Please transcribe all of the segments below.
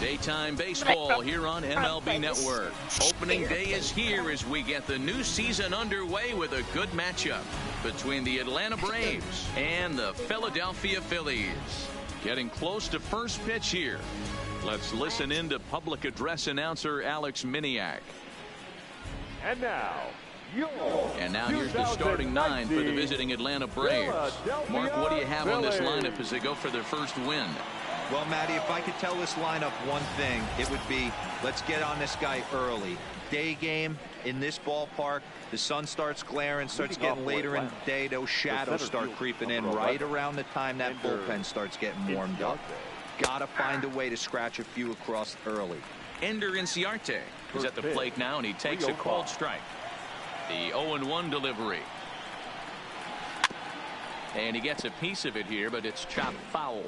Daytime baseball here on MLB Network. Opening day is here as we get the new season underway with a good matchup between the Atlanta Braves and the Philadelphia Phillies. Getting close to first pitch here. Let's listen in to public address announcer Alex Miniak. And now here's the starting nine for the visiting Atlanta Braves. Mark, what do you have on this lineup as they go for their first win? Well, Matty, if I could tell this lineup one thing, it would be let's get on this guy early. Day game in this ballpark, the sun starts glaring, starts getting later in the day. Those shadows start creeping in right around the time that bullpen starts getting warmed up. Got to find a way to scratch a few across early. Ender Inciarte is at the plate now, and he takes a called strike. The 0-1 delivery. And he gets a piece of it here, but it's chopped foul.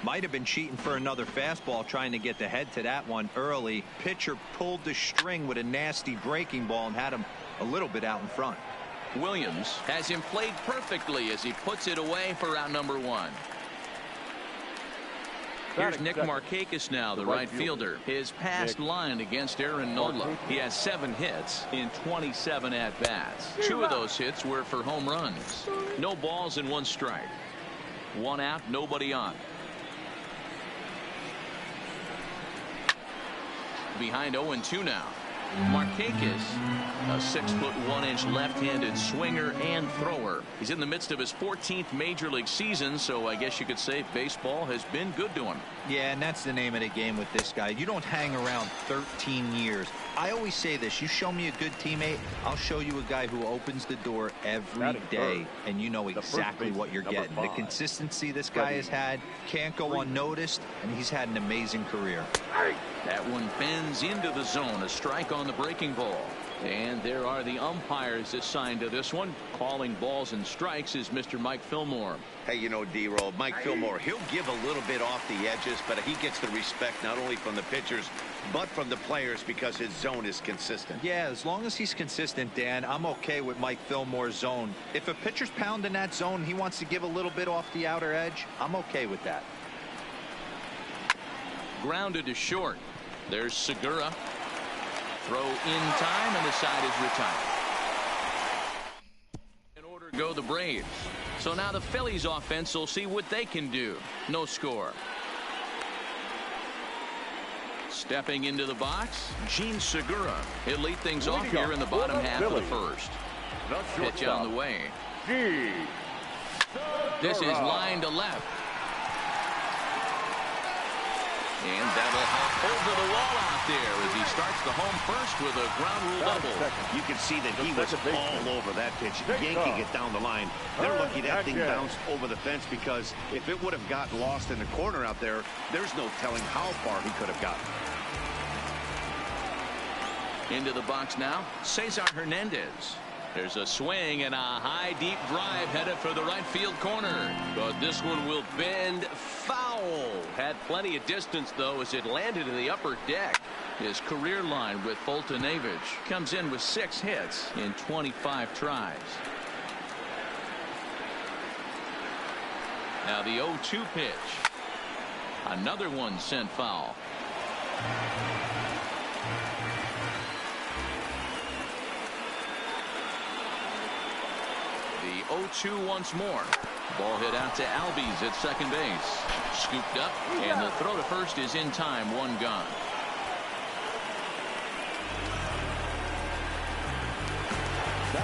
Might have been cheating for another fastball, trying to get the head to that one early. Pitcher pulled the string with a nasty breaking ball and had him a little bit out in front. Williams has him played perfectly as he puts it away for out number one. Here's Nick Markakis now, the right fielder. His past line against Aaron Nola. He has 7 hits in 27 at-bats. 2 of those hits were for home runs. No balls and 1 strike. 1 out, nobody on. Behind 0-2 now. Markakis, a 6'1" left-handed swinger and thrower. He's in the midst of his 14th major league season, so I guess you could say baseball has been good to him. Yeah, and that's the name of the game with this guy. You don't hang around 13 years. I always say this, you show me a good teammate, I'll show you a guy who opens the door every day, and you know exactly what you're getting. The consistency this guy has had can't go unnoticed, and he's had an amazing career. That one bends into the zone. A strike on the breaking ball. And there are the umpires assigned to this one. Calling balls and strikes is Mr. Mike Fillmore. Hey, you know, D-Roll, Mike Fillmore, he'll give a little bit off the edges, but he gets the respect not only from the pitchers, but from the players because his zone is consistent. Yeah, as long as he's consistent, Dan, I'm okay with Mike Fillmore's zone. If a pitcher's pounding that zone, he wants to give a little bit off the outer edge, I'm okay with that. Grounded to short. There's Segura. Throw in time, and the side is retired. In order to go the Braves. So now the Phillies offense will see what they can do. No score. Stepping into the box, Gene Segura. He'll lead things off here in the bottom half of the first. Pitch on the way. This is line to left. And that'll hop over the wall out there as he starts the home first with a ground rule double. You can see that he was all over that pitch, yanking it down the line. They're lucky that thing bounced over the fence, because if it would have gotten lost in the corner out there, there's no telling how far he could have gotten. Into the box now, Cesar Hernandez. There's a swing and a high deep drive headed for the right field corner, but this one will bend foul. Had plenty of distance though as it landed in the upper deck. His career line with Foltynewicz comes in with 6 hits in 25 tries. Now the 0-2 pitch. Another one sent foul. The 0-2 once more. Ball hit out to Albies at second base. Scooped up, and the throw to first is in time. 1 gone.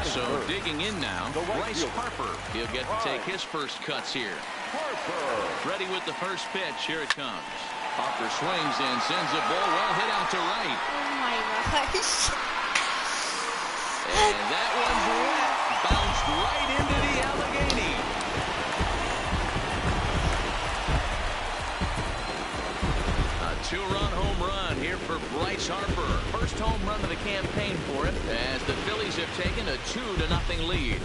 So digging in now, Bryce Harper. He'll get to take his first cuts here. Ready with the first pitch. Here it comes. Harper swings and sends a ball well hit out to right. Oh my gosh. And that one's wet. Bounced right into the Allegheny. A 2-run home run here for Bryce Harper. First home run of the campaign for him as the Phillies have taken a 2-0 lead.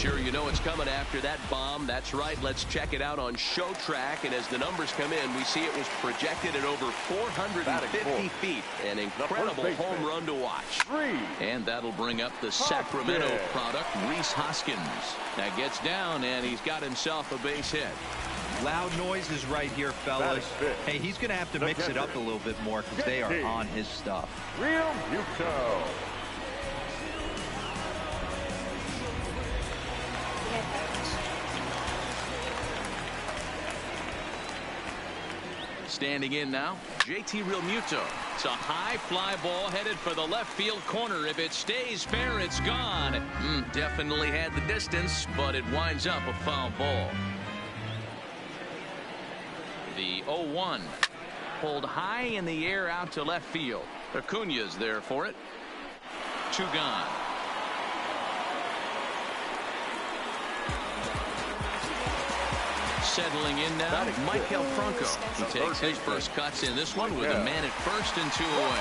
Sure, you know it's coming after that bomb. That's right. Let's check it out on Show Track. And as the numbers come in, we see it was projected at over 450 feet. An incredible home run to watch. And that'll bring up the Sacramento product, Rhys Hoskins. Now gets down, and he's got himself a base hit. Loud noises right here, fellas. Hey, he's going to have to mix it up a little bit more because they are on his stuff. Real Muto. Standing in now, JT Realmuto. It's a high fly ball headed for the left field corner. If it stays fair, it's gone. Definitely had the distance, but it winds up a foul ball. The 0-1 pulled high in the air out to left field. Acuna's there for it. 2 gone. Settling in now, Michael Franco. He takes his first cuts in this one with a man at first and 2 away.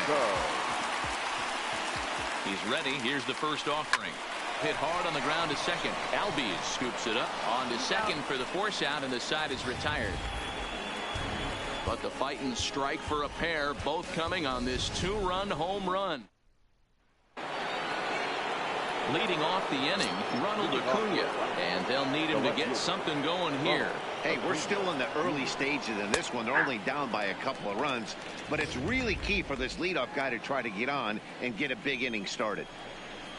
He's ready. Here's the first offering. Hit hard on the ground to second. Albies scoops it up on to second for the force out, and the side is retired. But the fighting strike for a pair, both coming on this 2-run home run. Leading off the inning, Ronald Acuna, and they'll need him to get something going here. Hey, we're still in the early stages of this one. They're only down by a couple of runs, but it's really key for this leadoff guy to try to get on and get a big inning started.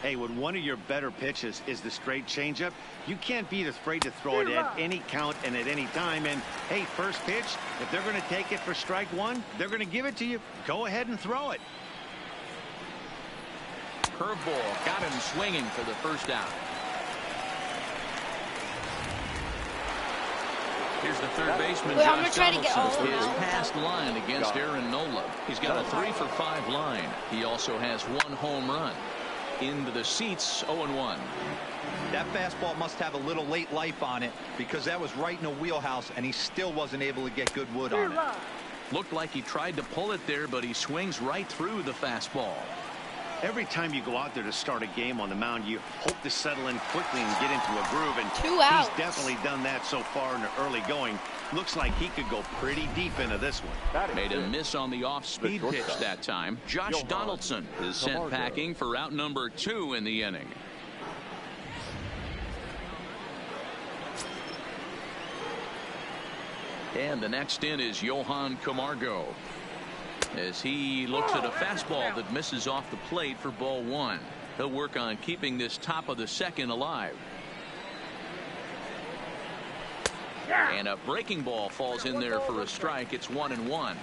Hey, when one of your better pitches is the straight changeup, you can't be afraid to throw it at any count and at any time. And, hey, first pitch, if they're going to take it for strike one, they're going to give it to you. Go ahead and throw it. Curveball got him swinging for the first out. Here's the third baseman, Josh Donaldson. His past line against Aaron Nola. He's got a 3-for-5 line. He also has 1 home run. Into the seats, 0-1. That fastball must have a little late life on it because that was right in the wheelhouse, and he still wasn't able to get good wood on it. Looked like he tried to pull it there, but he swings right through the fastball. Every time you go out there to start a game on the mound, you hope to settle in quickly and get into a groove. And 2 outs. He's definitely done that so far in the early going. Looks like he could go pretty deep into this one. Made a miss on the off-speed pitch that time. Josh Donaldson is sent packing for out number 2 in the inning. And the next in is Johan Camargo, as he looks at a fastball that misses off the plate for ball 1. He'll work on keeping this top of the second alive. And a breaking ball falls in there for a strike. It's 1-1.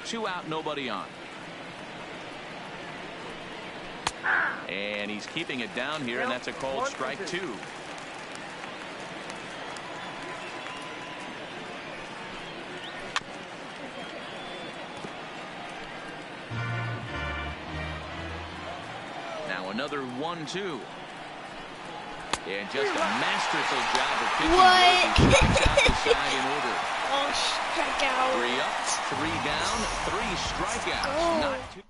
2 out, nobody on. And he's keeping it down here, and that's a called strike 2. Another 1-2. And just a masterful job of pitching. What? He strikes out the side in order. Oh, strikeout. 3 up, 3 down, 3 strikeouts. Oh. Not too.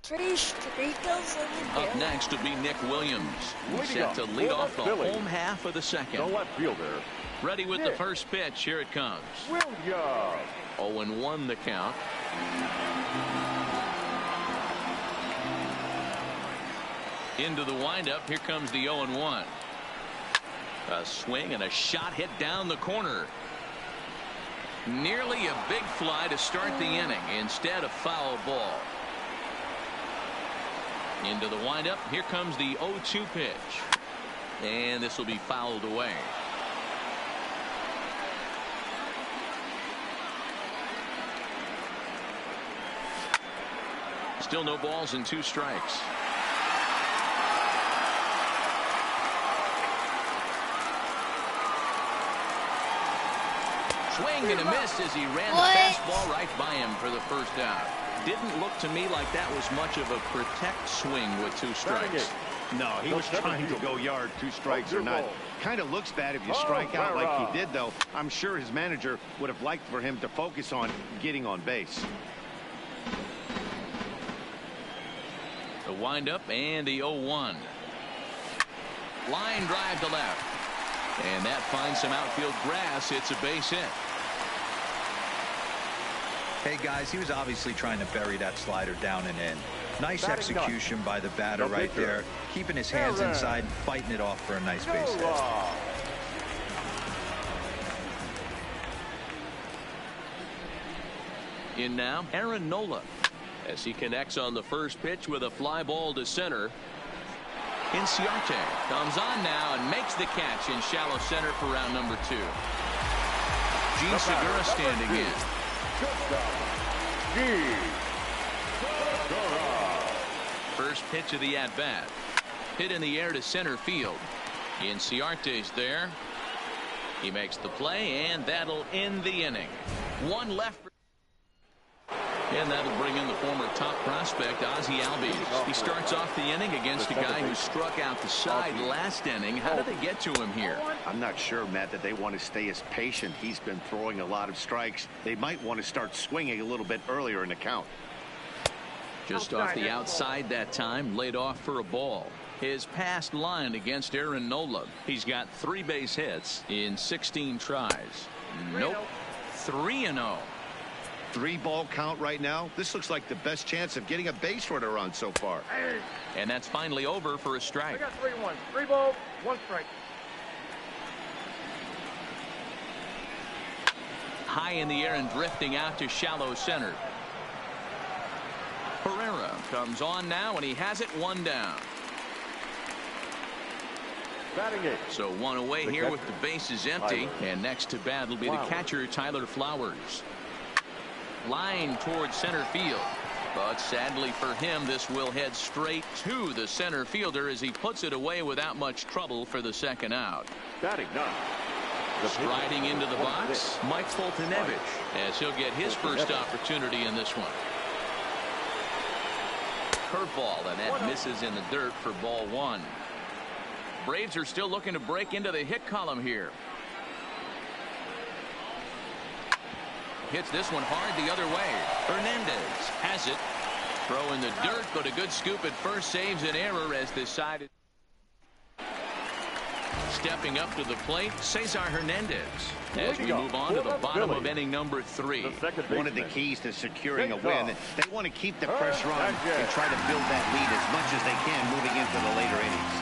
3 strikeouts. Up next will be Nick Williams. He's set to lead off the home half of the second. The left fielder. Ready with the first pitch. Here it comes. Williams. 0-1 the count. Into the windup. Here comes the 0-1. A swing and a shot hit down the corner. Nearly a big fly to start the inning. Instead, a foul ball. Into the windup. Here comes the 0-2 pitch. And this will be fouled away. Still no balls and 2 strikes. Swing and a miss as he ran the fastball right by him for the first out. Didn't look to me like that was much of a protect swing with 2 strikes. No, he was trying to go yard, 2 strikes or not. Kind of looks bad if you strike out like he did, though. I'm sure his manager would have liked for him to focus on getting on base. The windup and the 0-1. Line drive to left. And that finds some outfield grass. It's a base hit. Hey, guys, he was obviously trying to bury that slider down and in. Nice execution by the batter right there. Keeping his hands inside and fighting it off for a nice base hit. In now, Aaron Nola, as he connects on the first pitch with a fly ball to center. Inciarte comes on now and makes the catch in shallow center for round number 2. Gene Segura standing in. First pitch of the at-bat. Hit in the air to center field. Inciarte's there. He makes the play, and that'll end the inning. One left. And that'll bring in the former top prospect, Ozzie Albies. He starts off the inning against a guy who struck out the side last inning. How did they get to him here? I'm not sure, Matt, that they want to stay as patient. He's been throwing a lot of strikes. They might want to start swinging a little bit earlier in the count. Just off the outside that time, laid off for a ball. His past line against Aaron Nola. He's got 3 base hits in 16 tries. Nope. 3-0. 3-ball count right now. This looks like the best chance of getting a base runner on so far. And that's finally over for a strike. I got 3-1. 3 balls, 1 strike. High in the air and drifting out to shallow center. Pereira comes on now, and he has it 1 down. So 1 away here with the bases empty. And next to bat will be the catcher, Tyler Flowers. Line towards center field. But sadly for him, this will head straight to the center fielder as he puts it away without much trouble for the second out. Striding into the box, Mike Foltynewicz, as he'll get his first opportunity in this one. Curveball, and that misses in the dirt for ball 1. Braves are still looking to break into the hit column here. Hits this one hard the other way. Hernandez has it. Throw in the dirt, but a good scoop at first saves an error as decided. Stepping up to the plate, Cesar Hernandez. As we move on to the bottom of inning number 3. One of the keys to securing a win, they want to keep the pressure on and try to build that lead as much as they can moving into the later innings.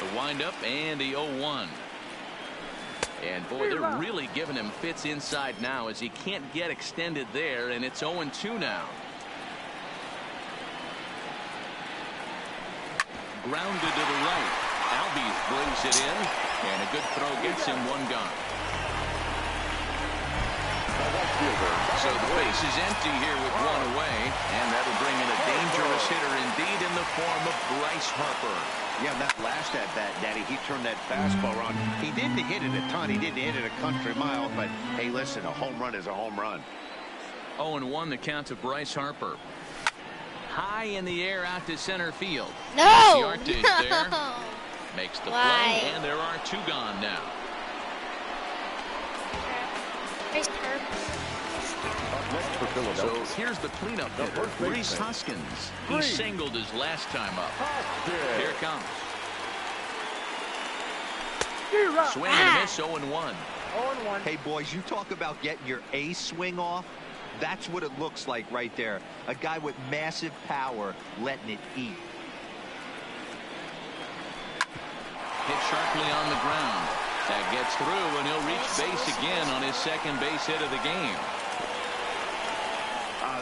The windup and the 0-1. And boy, they're really giving him fits inside now as he can't get extended there, and it's 0-2 now. Grounded to the right. Albies brings it in, and a good throw gets him 1 gone. So the base is empty here with 1 away, and that'll bring in a dangerous hitter indeed in the form of Bryce Harper. Yeah, that last at bat, Daddy, he turned that fastball around. He didn't hit it a ton. He didn't hit it a country mile, but hey, listen, a home run is a home run. 0-1 the count to Bryce Harper. High in the air out to center field. No! There. Makes the play, and there are 2 gone now. So here's the cleanup hitter, Rhys Hoskins. He singled his last time up. Here it comes. Swing and a miss, 0-1. Hey, boys, you talk about getting your A swing off. That's what it looks like right there. A guy with massive power letting it eat. Hit sharply on the ground. That gets through, and he'll reach base again on his second base hit of the game.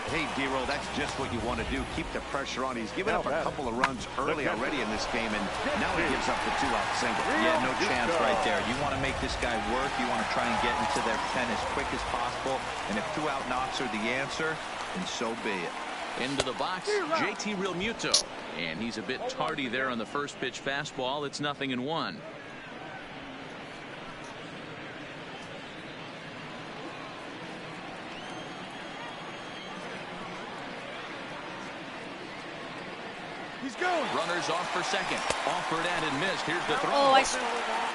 Hey, D-Roll, that's just what you want to do. Keep the pressure on. He's given up a couple of runs early already in this game, and now he gives up the 2-out single. Yeah, no chance right there. You want to make this guy work. You want to try and get into their pen as quick as possible. And if 2-out knocks are the answer, then so be it. Into the box, JT Realmuto. And he's a bit tardy there on the first pitch fastball. It's 0-1. He's going. Runners off for second. Offered at and missed. Here's the throw. Oh, I saw that.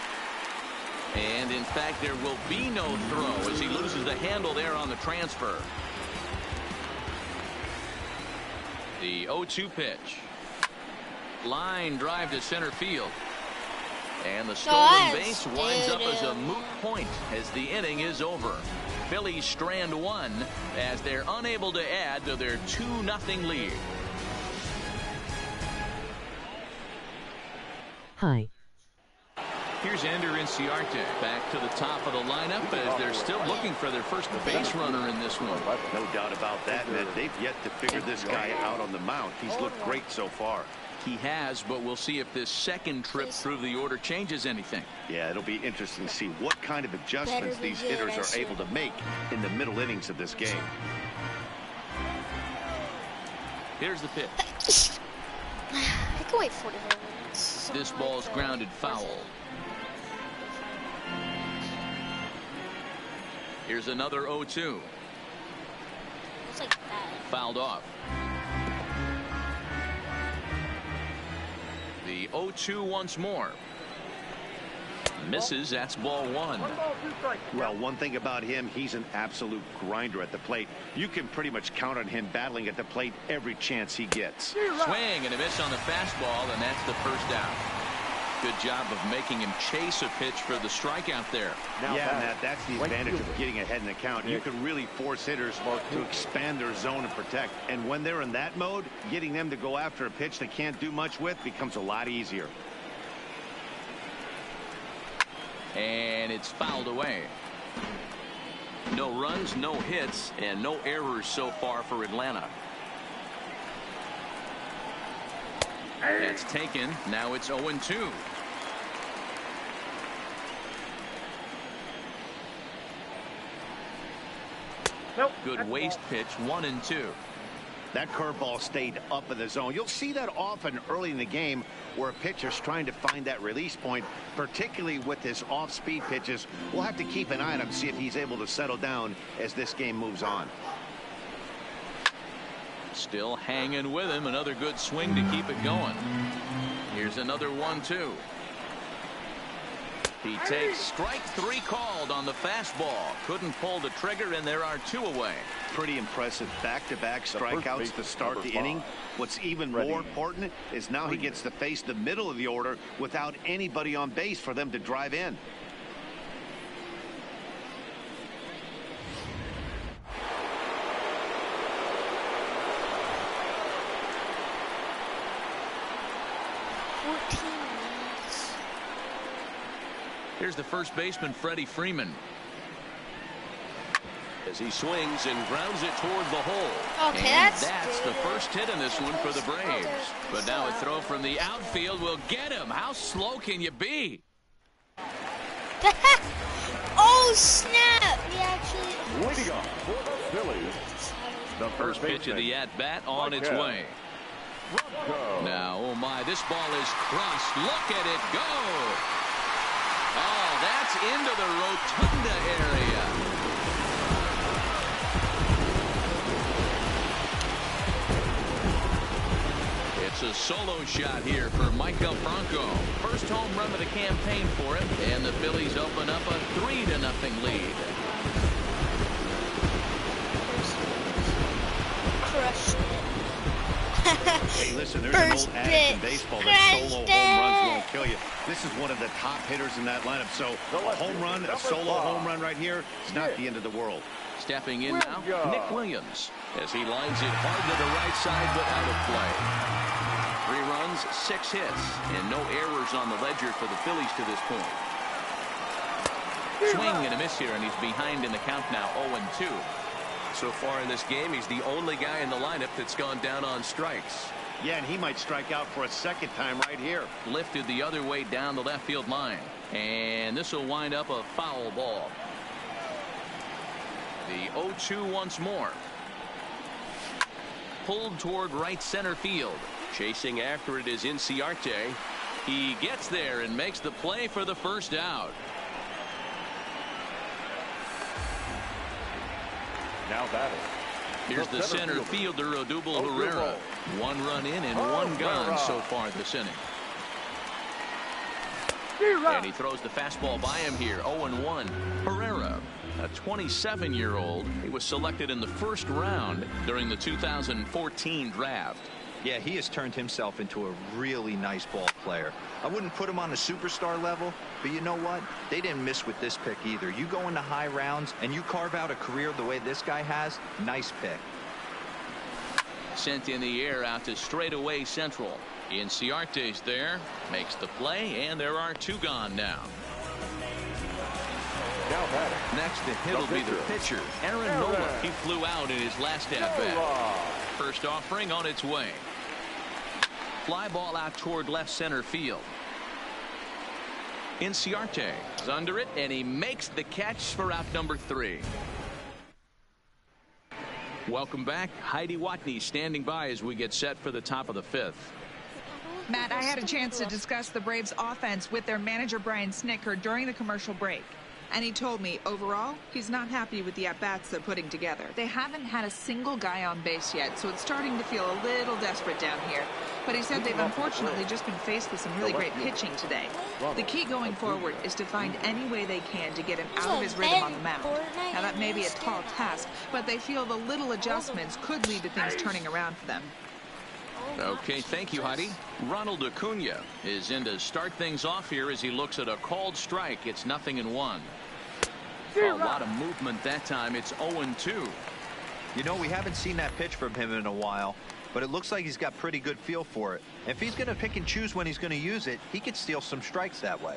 And in fact, there will be no throw as he loses the handle there on the transfer. The 0-2 pitch. Line drive to center field. And the stolen base that's winds up as a stupid. moot point as the inning is over. Phillies strand one as they're unable to add to their 2-0 lead. Hi. Here's Ender Inciarte back to the top of the lineup as they're still looking for their first base runner in this one. No doubt about that, man. They've yet to figure this guy out on the mound. He's looked great so far. He has, but we'll see if this second trip through the order changes anything. Yeah, it'll be interesting to see what kind of adjustments these hitters are able to make in the middle innings of this game. Here's the pitch. I can wait 45 minutes. This ball's grounded foul. Here's another 0-2. It's like that. Fouled off. The 0-2 once more. Misses. That's ball one. 1 ball, 2 strikes. Well, one thing about him, he's an absolute grinder at the plate. You can pretty much count on him battling at the plate every chance he gets. Swing and a miss on the fastball, and that's the first out. Good job of making him chase a pitch for the strikeout there. Yeah, Matt, that's the advantage of getting ahead in the count. You can really force hitters to expand their zone and protect. And when they're in that mode, getting them to go after a pitch they can't do much with becomes a lot easier. And it's fouled away. No runs, no hits, and no errors so far for Atlanta. That's taken. Now it's 0-2. Nope. Good waist pitch, 1-2. That curveball stayed up in the zone. You'll see that often early in the game where a pitcher's trying to find that release point, particularly with his off-speed pitches. We'll have to keep an eye on him, see if he's able to settle down as this game moves on. Still hanging with him. Another good swing to keep it going. Here's another 1-2. He takes strike 3 called on the fastball. Couldn't pull the trigger, and there are 2 away. Pretty impressive back-to-back strikeouts to start the inning. What's even more important is now he gets to face the middle of the order without anybody on base for them to drive in. Here's the first baseman, Freddie Freeman. As he swings and grounds it toward the hole. Okay, and that's the good. first hit in this one for the Braves. But now a throw from the outfield will get him. How slow can you be? Oh, snap! He actually... Leading off for the Phillies, the First pitch of the at-bat on its way. Go. Now, oh my, this ball is crushed. Look at it go. Oh, that's into the rotunda area. It's a solo shot here for Michael Franco. First home run of the campaign for him, and the Phillies open up a 3-0 lead. Crushed it. Hey, listen, there's an old adage in baseball that solo home runs won't kill you. This is one of the top hitters in that lineup. So a home run, a solo home run right here, it's not the end of the world. Stepping in now, Nick Williams, as he lines it hard to the right side, but out of play. 3 runs, 6 hits, and no errors on the ledger for the Phillies to this point. Swing and a miss here, and he's behind in the count now, 0-2. So far in this game, he's the only guy in the lineup that's gone down on strikes. Yeah, and he might strike out for a second time right here. Lifted the other way down the left field line. And this will wind up a foul ball. The 0-2 once more. Pulled toward right center field. Chasing after it is Inciarte. He gets there and makes the play for the first out. Now batting. Here's the center fielder, Odubel Herrera. 1 run in and 1 gone so far this inning. And he throws the fastball by him here. 0-1. Herrera, a 27-year-old. He was selected in the first round during the 2014 draft. Yeah, he has turned himself into a really nice ball player. I wouldn't put him on a superstar level, but you know what? They didn't miss with this pick either. You go into high rounds and you carve out a career the way this guy has, nice pick. Sent in the air out to straightaway central. Inciarte's there, makes the play, and there are 2 gone now. Now batting. Next to hit will be the pitcher, Aaron Nola. He flew out in his last at-bat. First offering on its way. Fly ball out toward left center field. Inciarte is under it, and he makes the catch for out number 3. Welcome back. Heidi Watney standing by as we get set for the top of the 5th. Matt, I had a chance to discuss the Braves offense with their manager Brian Snicker during the commercial break. And he told me, overall, he's not happy with the at-bats they're putting together. They haven't had a single guy on base yet, so it's starting to feel a little desperate down here. But he said they've unfortunately just been faced with some really great pitching today. The key going forward is to find any way they can to get him out of his rhythm on the mound. Now, that may be a tall task, but they feel the little adjustments could lead to things turning around for them. Okay, thank you, Heidi. Ronald Acuna is in to start things off here as he looks at a called strike. It's 0-1. A lot of movement that time. It's 0-2. You know, we haven't seen that pitch from him in a while, but it looks like he's got pretty good feel for it. If he's going to pick and choose when he's going to use it, he could steal some strikes that way.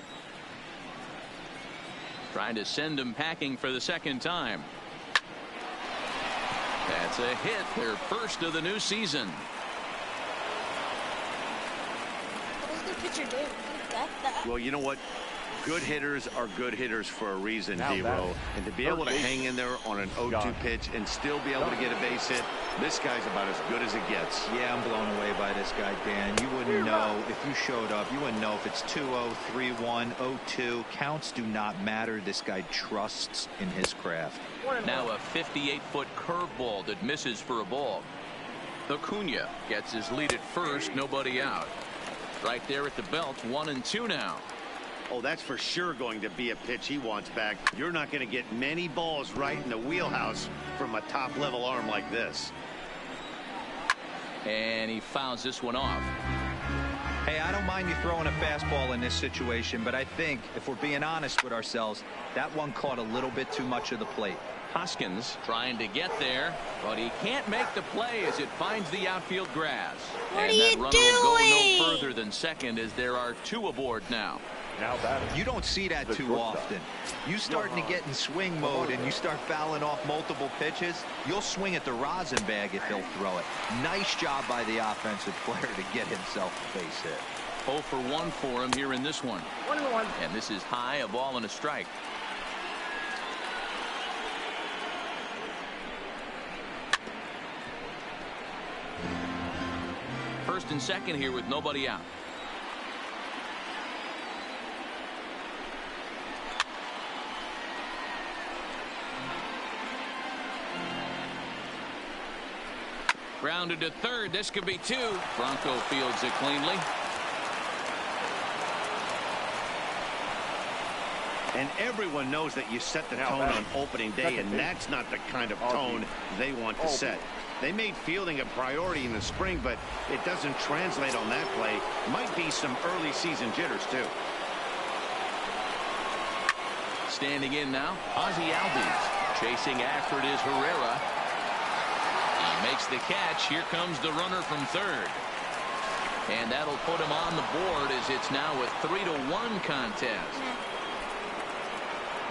Trying to send him packing for the second time. That's a hit, their first of the new season. What is the pitcher doing? That. Well, you know what? Good hitters are good hitters for a reason, Now D-Row. And to be able to hang in there on an 0-2 pitch and still be able to get a base hit, this guy's about as good as it gets. Yeah, I'm blown away by this guy, Dan. You wouldn't know if you showed up. You wouldn't know if it's 2-0, 3-1, 0-2. Counts do not matter. This guy trusts in his craft. Now a 58-foot curveball that misses for a ball. Acuna gets his lead at first, nobody out. Right there at the belt, 1-2 now. Oh, that's for sure going to be a pitch he wants back. You're not going to get many balls right in the wheelhouse from a top-level arm like this. And he fouls this one off. Hey, I don't mind you throwing a fastball in this situation, but I think if we're being honest with ourselves, that one caught a little bit too much of the plate. Hoskins trying to get there, but he can't make the play as it finds the outfield grass. What and are that you runner will go doing? no further than second as there are 2 aboard now. Now batting. You don't see that too often. You starting to get in swing mode and you start fouling off multiple pitches, you'll swing at the rosin bag if he'll throw it. Nice job by the offensive player to get himself a base hit. 0 for 1 for him here in this one. 1-1. And this is high, a ball and a strike. First and second here with nobody out. Grounded to third. This could be 2. Bronco fields it cleanly. And everyone knows that you set the tone on opening day, and that's not the kind of tone they want to set. They made fielding a priority in the spring, but it doesn't translate on that play. Might be some early season jitters, too. Standing in now, Ozzie Albies. Chasing after it is Herrera. He makes the catch. Here comes the runner from third. And that'll put him on the board as it's now a 3-1 contest.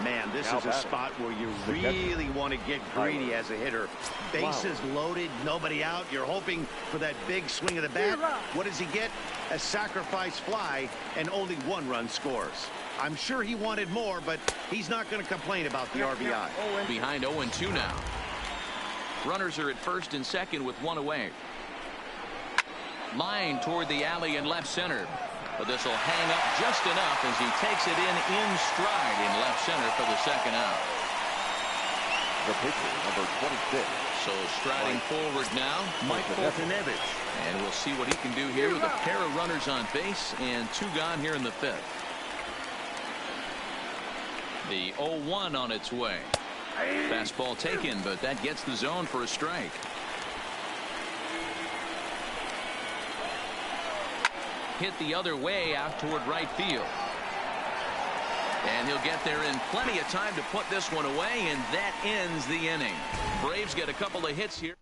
Man, this is a spot where you really want to get greedy as a hitter. Bases loaded, nobody out. You're hoping for that big swing of the bat. What does he get? A sacrifice fly, and only 1 run scores. I'm sure he wanted more, but he's not going to complain about the RBI. Behind 0-2 now. Runners are at first and second with 1 away. Line toward the alley in left center. But this will hang up just enough as he takes it in stride in left center for the second out. The pitcher, number 26. So striding forward now, Mike Foltynewicz. And we'll see what he can do here with a pair of runners on base and 2 gone here in the 5th. The 0-1 on its way. Fastball taken, but that gets the zone for a strike. hit the other way out toward right field. And he'll get there in plenty of time to put this one away, and that ends the inning. Braves get a couple of hits here.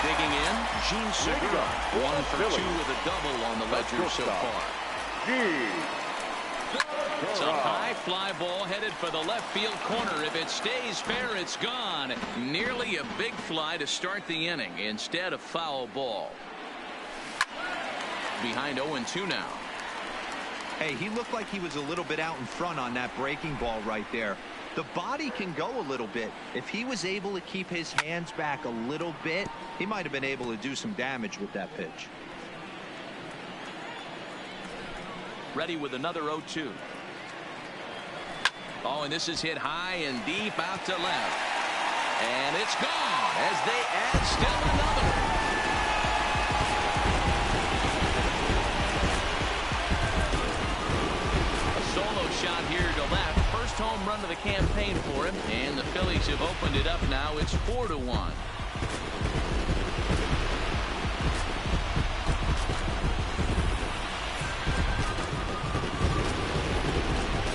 Digging in, Gene Segura, 1 for 2 with a double on the ledger so far. It's a high fly ball headed for the left field corner. If it stays fair, it's gone. Nearly a big fly to start the inning instead of foul ball. Behind 0-2 now. Hey, he looked like he was a little bit out in front on that breaking ball right there. The body can go a little bit. If he was able to keep his hands back a little bit, he might have been able to do some damage with that pitch. Ready with another 0-2. Oh, and this is hit high and deep out to left. And it's gone as they add still another. Solo shot here to left. First home run of the campaign for him, and the Phillies have opened it up now. It's 4-1.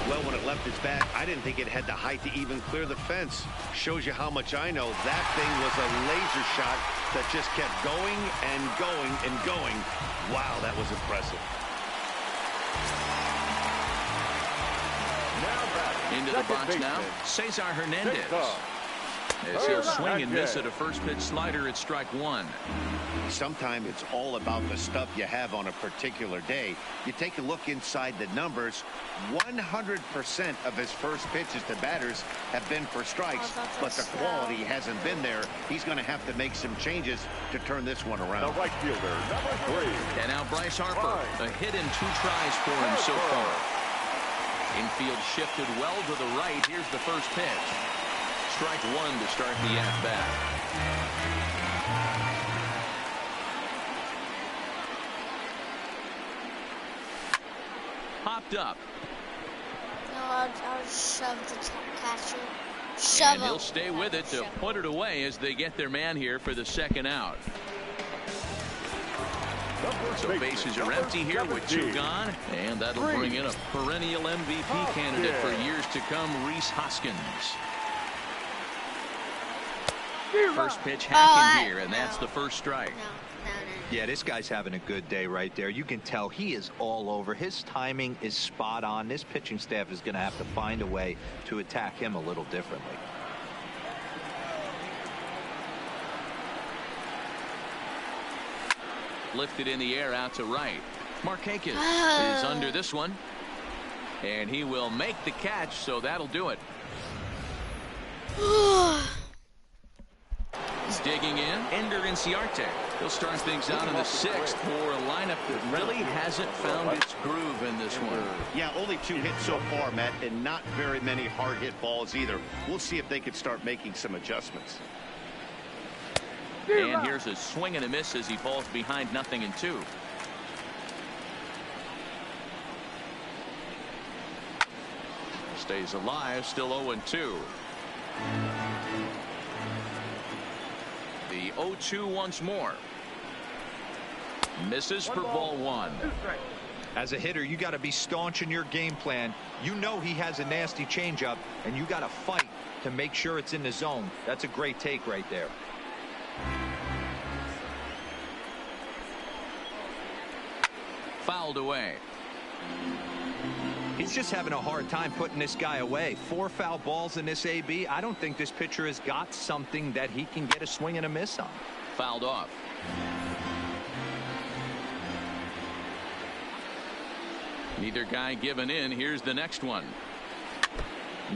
Well, when it left its bat, I didn't think it had the height to even clear the fence. Shows you how much I know. That thing was a laser shot that just kept going and going and going. Wow, that was impressive. Into the box now, Cesar Hernandez. As he'll swing and miss at a first pitch slider at strike 1. Sometimes it's all about the stuff you have on a particular day. You take a look inside the numbers. 100% of his first pitches to batters have been for strikes, but the quality hasn't been there. He's going to have to make some changes to turn this one around. The right fielder, number 3. And now Bryce Harper, a hit in 2 tries for him so far. Infield shifted well to the right. Here's the first pitch. Strike 1 to start the at-bat. Popped up. No, I'll shove the catcher. Shove And he'll stay with it to put it away as they get their man here for the second out. So bases are empty here with 2 gone, and that'll bring in a perennial MVP candidate for years to come, Rhys Hoskins. First pitch hacking here, and that's the first strike. Yeah, this guy's having a good day right there. You can tell he is all over. His timing is spot on. This pitching staff is going to have to find a way to attack him a little differently. Lifted in the air out to right. Markakis is under this one. And he will make the catch, so that'll do it. Digging in, Ender Inciarte. He'll start things out in the 6th for a lineup that really hasn't found its groove in this one. Yeah, only 2 hits so far, Matt, and not very many hard hit balls either. We'll see if they can start making some adjustments. And here's a swing and a miss as he falls behind 0-2. Stays alive, still 0-2. The 0-2 once more. Misses for ball 1. As a hitter, you got to be staunch in your game plan. You know he has a nasty changeup, and you got to fight to make sure it's in the zone. That's a great take right there. Fouled away. He's just having a hard time putting this guy away. 4 foul balls in this AB. I don't think this pitcher has got something that he can get a swing and a miss on. Fouled off. Neither guy giving in. Here's the next one.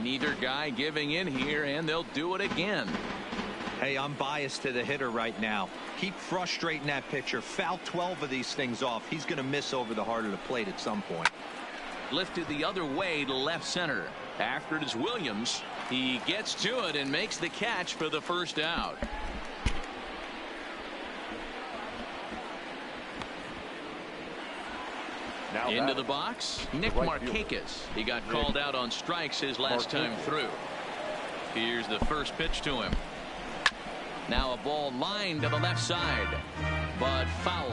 Neither guy giving in here, and they'll do it again. Hey, I'm biased to the hitter right now. Keep frustrating that pitcher. Foul 12 of these things off. He's going to miss over the heart of the plate at some point. Lifted the other way to left center. After it is Williams. He gets to it and makes the catch for the first out. Now into the box, Nick Markakis. He got called out on strikes his last time through. Here's the first pitch to him. Now a ball lined to the left side. but foul.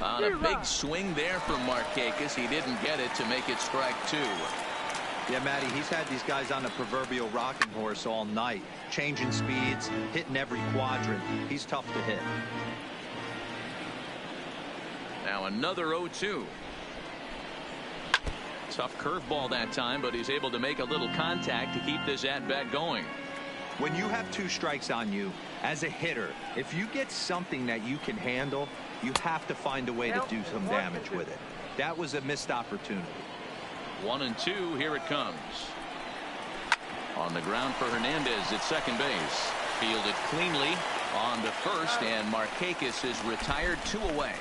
On a big swing there from Markakis. He didn't get it to make it strike 2. Yeah, Matty, he's had these guys on the proverbial rocking horse all night, changing speeds, hitting every quadrant. He's tough to hit. Now another 0-2. Tough curveball that time, but he's able to make a little contact to keep this at-bat going. When you have 2 strikes on you, as a hitter, if you get something that you can handle, you have to find a way to do some damage with it. That was a missed opportunity. 1-2, here it comes. On the ground for Hernandez at second base. Fielded cleanly on to first, and Markakis is retired 2 away.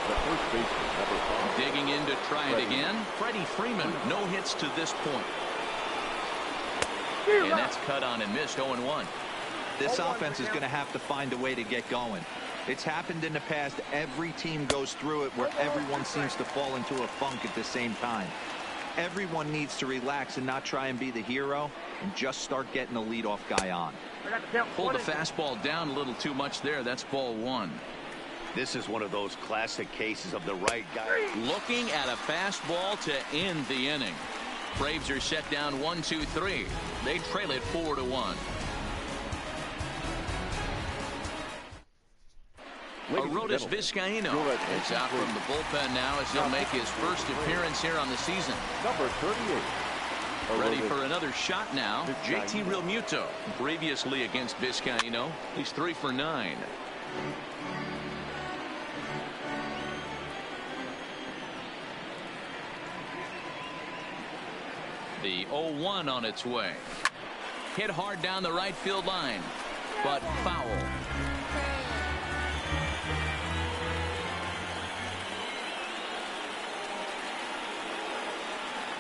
The first baseman, number 5. Digging in to try it again. Freddie Freeman, no hits to this point. And that's cut on and missed. 0-1. This offense is going to have to find a way to get going. It's happened in the past. Every team goes through it where everyone seems to fall into a funk at the same time. Everyone needs to relax and not try and be the hero and just start getting the leadoff guy on. Pulled the fastball down a little too much there. That's ball 1. This is one of those classic cases of the right guy. Looking at a fastball to end the inning. Braves are set down 1-2-3. They trail it 4-1. Arodys Vizcaíno is out from the bullpen now as he'll make his first appearance here on the season. Number 38. Ready for another shot now. JT Realmuto. Previously against Vizcaíno, he's 3 for 9. The 0-1 on its way. Hit hard down the right field line, but foul.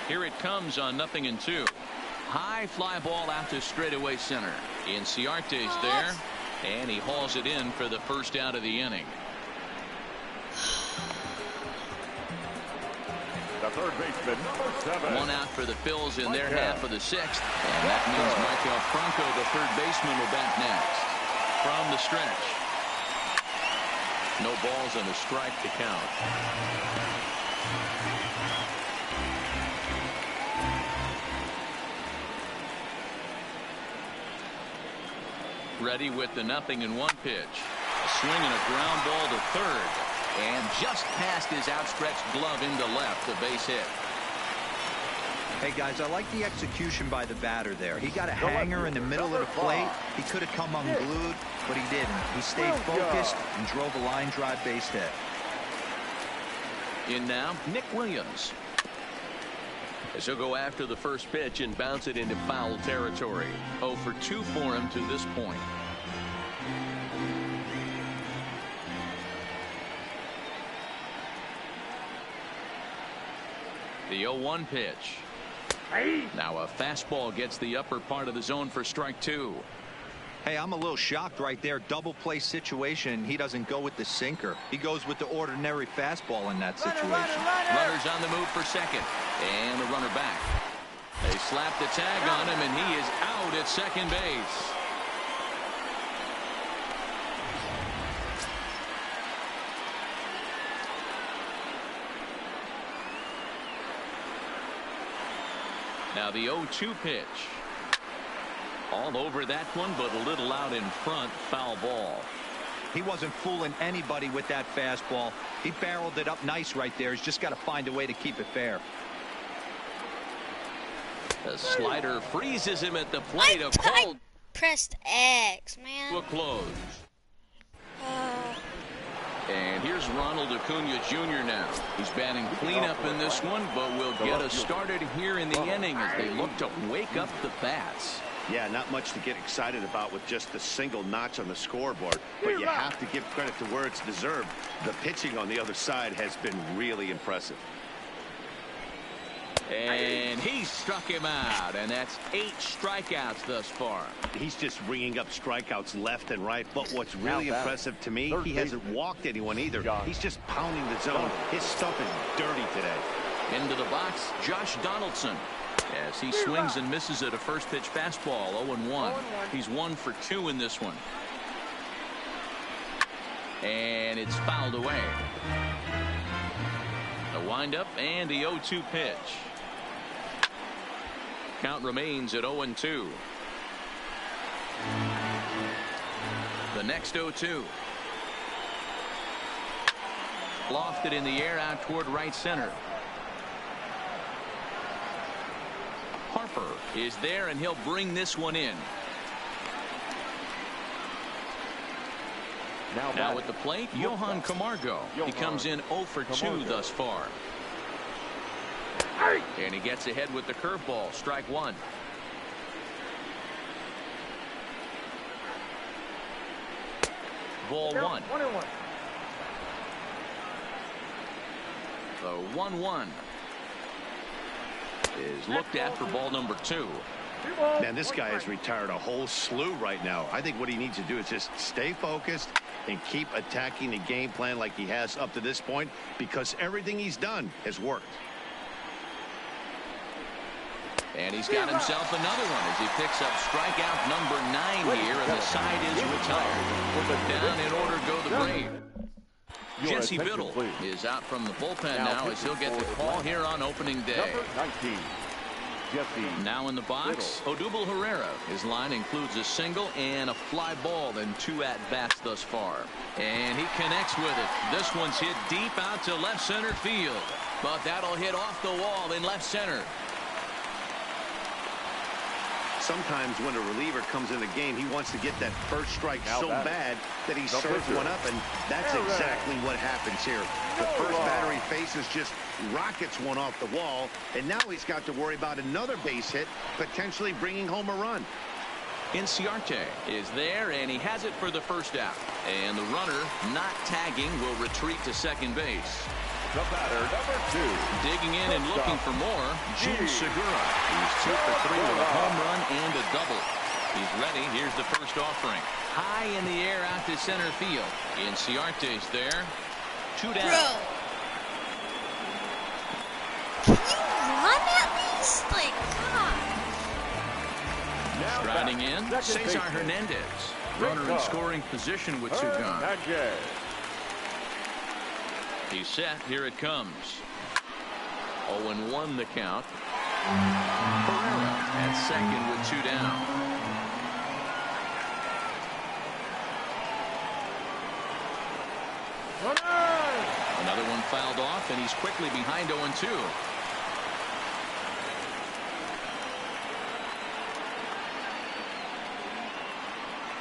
Here it comes on 0-2. High fly ball out to straightaway center. Inciarte's there, and he hauls it in for the first out of the inning. The third baseman, number 7. 1 out for the Phils in their half of the 6th. And that means Michael Franco, the third baseman, will bat next. From the stretch. No balls and a strike to count. Ready with the 0-1 pitch. A swing and a ground ball to third. And just past his outstretched glove into left, the base hit. Hey, guys, I like the execution by the batter there. He got a hanger in the middle of the plate. He could have come unglued, but he didn't. He stayed focused and drove a line drive base hit. In now, Nick Williams. As he'll go after the first pitch and bounce it into foul territory. 0 for 2 for him to this point. The 0-1 pitch. Now a fastball gets the upper part of the zone for strike 2. Hey, I'm a little shocked right there. Double play situation. He doesn't go with the sinker. He goes with the ordinary fastball in that situation. Runners on the move for second. And the runner back. They slap the tag on him, and he is out at second base. Now the 0-2 pitch. All over that one, but a little out in front. Foul ball. He wasn't fooling anybody with that fastball. He barreled it up nice right there. He's just got to find a way to keep it fair. The slider freezes him at the plate. I pressed X, man. To a close. And here's Ronald Acuna Jr. now. He's batting cleanup in this one, but will get us started here in the inning as they look to wake up the bats. Yeah, not much to get excited about with just a single notch on the scoreboard, but you have to give credit to where it's deserved. The pitching on the other side has been really impressive. And he struck him out, and that's 8 strikeouts thus far. He's just ringing up strikeouts left and right, but what's really impressive to me, he hasn't walked anyone either. He's just pounding the zone. His stuff is dirty today. Into the box, Josh Donaldson. As he swings and misses at a first pitch fastball. 0-1. He's 1 for 2 in this one. And it's fouled away. A windup and the 0-2 pitch. Count remains at 0-2. The next 0-2. Lofted in the air out toward right center. Harper is there, and he'll bring this one in. Now at the plate, Johan Camargo. He comes in 0 for 2 thus far. And he gets ahead with the curveball. Strike 1. Ball 1. 1-1. The 1-1 is looked at for ball number 2. Man, this guy has retired a whole slew right now. I think what he needs to do is just stay focused and keep attacking the game plan like he has up to this point, because everything he's done has worked. And he's got himself another one as he picks up strikeout number 9 here, and the side is retired. Down in order go the Braves. Jesse Biddle is out from the bullpen now as he'll get the call here on opening day. Number 19. Jesse. Now in the box, Odubel Herrera. His line includes a single and a fly ball and 2 at-bats thus far. And he connects with it. This one's hit deep out to left center field. But that'll hit off the wall in left center. Sometimes when a reliever comes in the game, he wants to get that first strike so bad that he serves one up, and that's exactly what happens here. The first batter he faces just rockets one off the wall, and now he's got to worry about another base hit, potentially bringing home a run. Inciarte is there, and he has it for the first out. And the runner, not tagging, will retreat to second base. The batter, number 2. Digging in and looking for more, Jean Segura. He's 2 for 3 with a home run and a double. He's ready. Here's the first offering. High in the air out to center field. Inciarte's there. 2 down. Bro. Can you run at least? Like, come on. Striding in, Cesar Hernandez. Runner in scoring position with 2 gone. He's set. Here it comes. 0-1 the count. Pereira at second with 2 down. Another one fouled off, and he's quickly behind 0-2.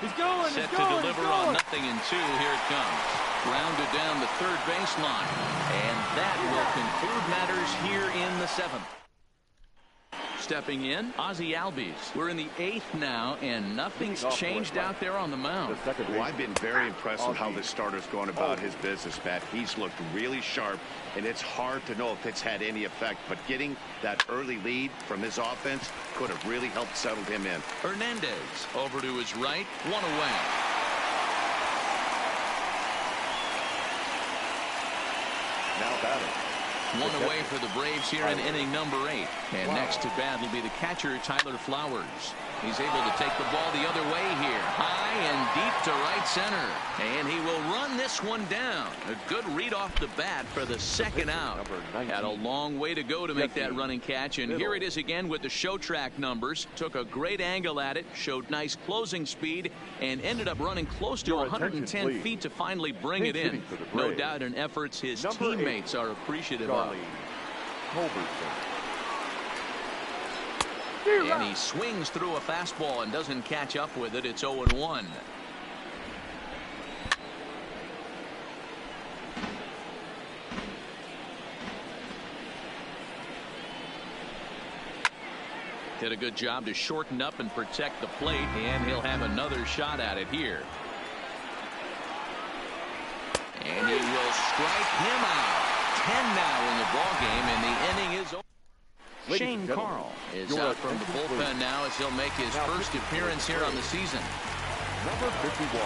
He's going. Set to deliver on 0-2. Here it comes. Grounded down the third baseline. And that will conclude matters here in the 7th. Stepping in, Ozzie Albies. We're in the 8th now, and nothing's changed out there on the mound. Well, I've been very impressed with how this starter's going about his business, Matt. He's looked really sharp, and it's hard to know if it's had any effect, but getting that early lead from his offense could have really helped settle him in. Hernandez over to his right, 1 away. Now batting. 1 away for the Braves here in inning number 8. And next to bat will be the catcher, Tyler Flowers. He's able to take the ball the other way here. High and deep to right center. And he will run this one down. A good read off the bat for the second out. Had a long way to go to make that running catch. And here it is again with the show track numbers. Took a great angle at it. Showed nice closing speed. And ended up running close to 110 feet to finally bring it in. No doubt in efforts his teammates are appreciative of. And he swings through a fastball and doesn't catch up with it. It's 0-1. Did a good job to shorten up and protect the plate, and he'll have another shot at it here. And he will strike him out. 10 now in the ballgame, and the inning is over. Shane Carl is out from the bullpen now as he'll make his first appearance here on the season. Number 51.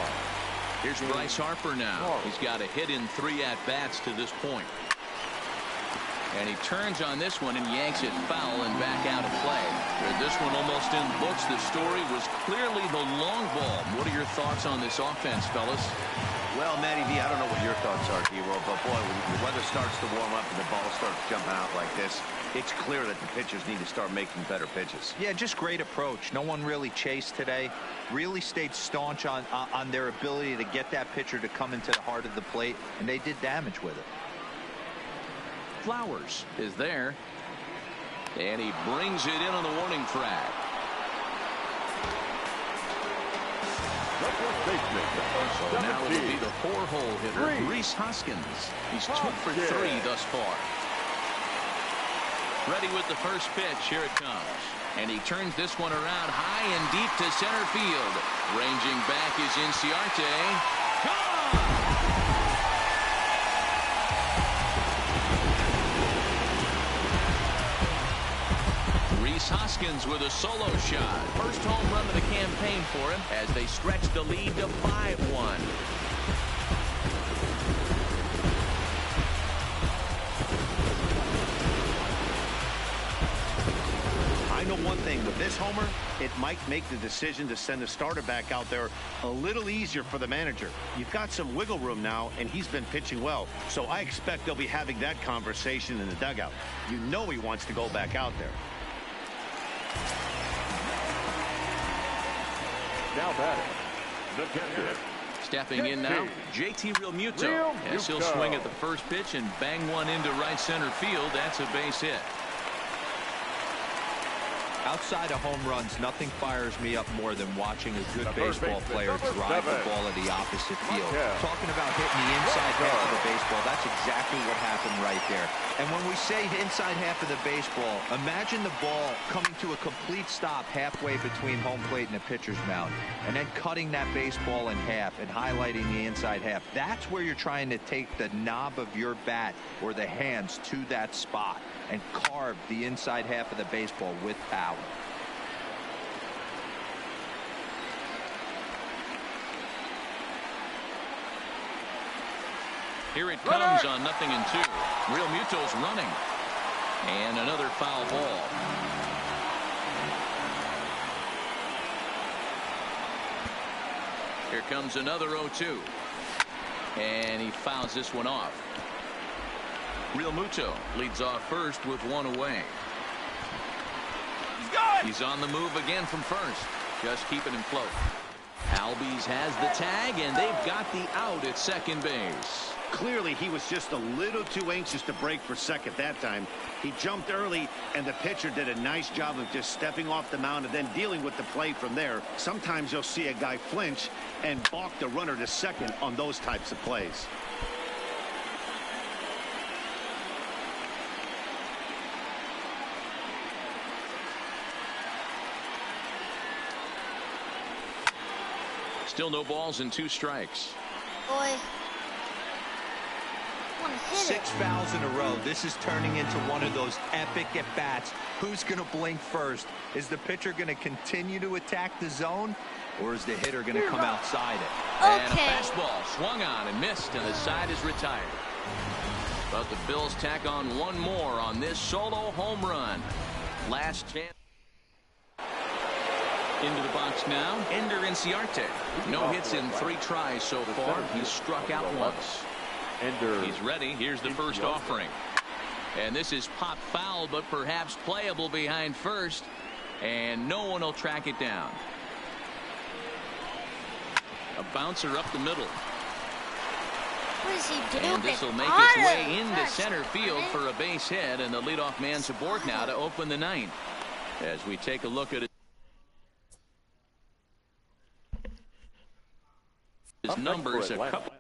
Here's Bryce Harper now. He's got a hit in 3 at-bats to this point. And he turns on this one and yanks it foul and back out of play. With this one almost in the books, the story was clearly the long ball. What are your thoughts on this offense, fellas? Well, Matty V, I don't know what your thoughts are, D-Roll, but boy, when the weather starts to warm up and the ball starts jumping out like this, it's clear that the pitchers need to start making better pitches. Yeah, just great approach. No one really chased today. Really stayed staunch on their ability to get that pitcher to come into the heart of the plate, and they did damage with it. Flowers is there, and he brings it in on the warning track. So now it'll be the 4-hole hitter, Rhys Hoskins. He's 2 for 3 thus far. Ready with the first pitch. Here it comes. And he turns this one around high and deep to center field. Ranging back is Inciarte. Gone! Rhys Hoskins with a solo shot. First home run of the campaign for him as they stretch the lead to 5-1. I know one thing with this homer, it might make the decision to send the starter back out there a little easier for the manager. You've got some wiggle room now, and he's been pitching well, so I expect they'll be having that conversation in the dugout. You know he wants to go back out there. Now batting, the catcher. Stepping in now, JT Realmuto. As he'll swing at the first pitch and bang one into right center field. That's a base hit. Outside of home runs, nothing fires me up more than watching a good baseball player drive the ball at the opposite field. Talking about hitting the inside half of the baseball, that's exactly what happened right there. And when we say inside half of the baseball, imagine the ball coming to a complete stop halfway between home plate and the pitcher's mound, and then cutting that baseball in half and highlighting the inside half. That's where you're trying to take the knob of your bat or the hands to that spot and carve the inside half of the baseball with power. Here it comes on 0-2. Realmuto's running. And another foul ball. Here comes another 0-2. And he fouls this one off. Realmuto leads off first with one away. He's on the move again from first. Just keeping him float. Albies has the tag, and they've got the out at second base. Clearly, he was just a little too anxious to break for second that time. He jumped early, and the pitcher did a nice job of just stepping off the mound and then dealing with the play from there. Sometimes you'll see a guy flinch and balk the runner to second on those types of plays. Still no balls and 2 strikes. Boy. 6 fouls in a row. This is turning into one of those epic at-bats. Who's going to blink first? Is the pitcher going to continue to attack the zone, or is the hitter going to come outside it? Okay. And a fastball swung on and missed, and the side is retired. But the Bills tack on one more on this solo home run. Last chance. Into the box now, Ender Inciarte. No hits in 3 tries so far. He's struck out once. He's ready. Here's the first offering. And this is pop foul, but perhaps playable behind first. And no one will track it down. A bouncer up the middle. What is he doing? And this will make its way into center field for a base hit. And the leadoff man's aboard now to open the 9th. As we take a look at it. His numbers a couple.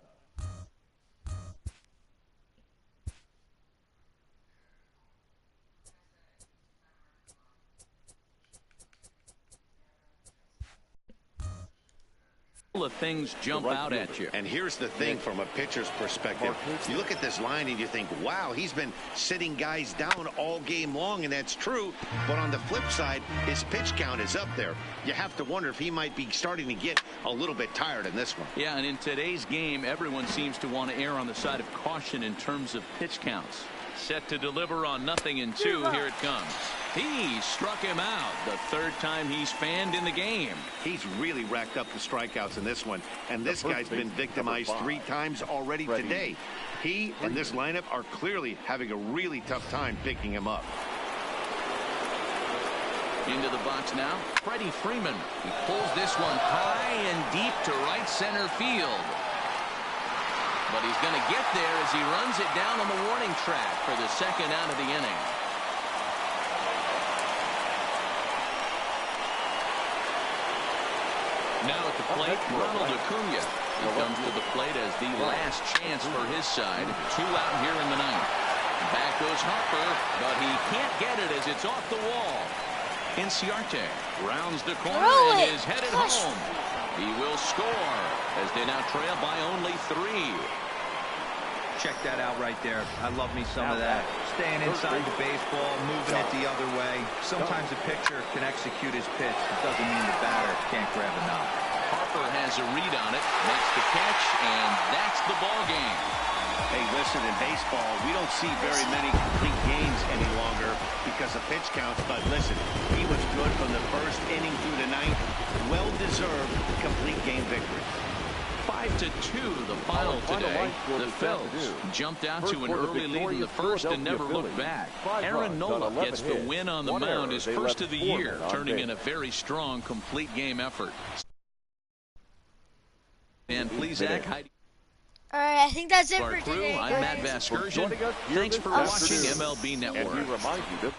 Of things jump out at you. And here's the thing from a pitcher's perspective. You look at this line and you think, wow, he's been sitting guys down all game long, and that's true. But on the flip side, his pitch count is up there. You have to wonder if he might be starting to get a little bit tired in this one. Yeah, and in today's game, everyone seems to want to err on the side of caution in terms of pitch counts. Set to deliver on 0-2. Here it comes. He struck him out the third time he's fanned in the game. He's really racked up the strikeouts in this one, and this guy's been victimized 3 times already today. He and this lineup are clearly having a really tough time picking him up. Into the box now, Freddie Freeman. He pulls this one high and deep to right center field. But he's going to get there as he runs it down on the warning track for the second out of the inning. Now at the plate, Ronald Acuna. He comes to the plate as the last chance for his side. 2 out here in the ninth. Back goes Harper, but he can't get it as it's off the wall. Inciarte rounds the corner and is headed home. He will score as they now trail by only 3. Check that out right there. I love me some of that. Staying inside the baseball, moving it the other way. Sometimes a pitcher can execute his pitch. It doesn't mean the batter can't grab a knob. Harper has a read on it, makes the catch, and that's the ball game. Hey, listen, in baseball, we don't see very many complete games any longer because of pitch counts, but listen, he was good from the first inning through the ninth. Well-deserved complete game victory. 5-2 the final today. The Phils jumped out to an early lead in the first and never looked back. Aaron Nola gets the win on the mound, his first of the year, turning in a very strong complete game effort. And please, Zach, Heidi. All right, I think that's it Our for crew, today. I'm Matt Vasgersian. Thanks for watching MLB Network. And we remind you that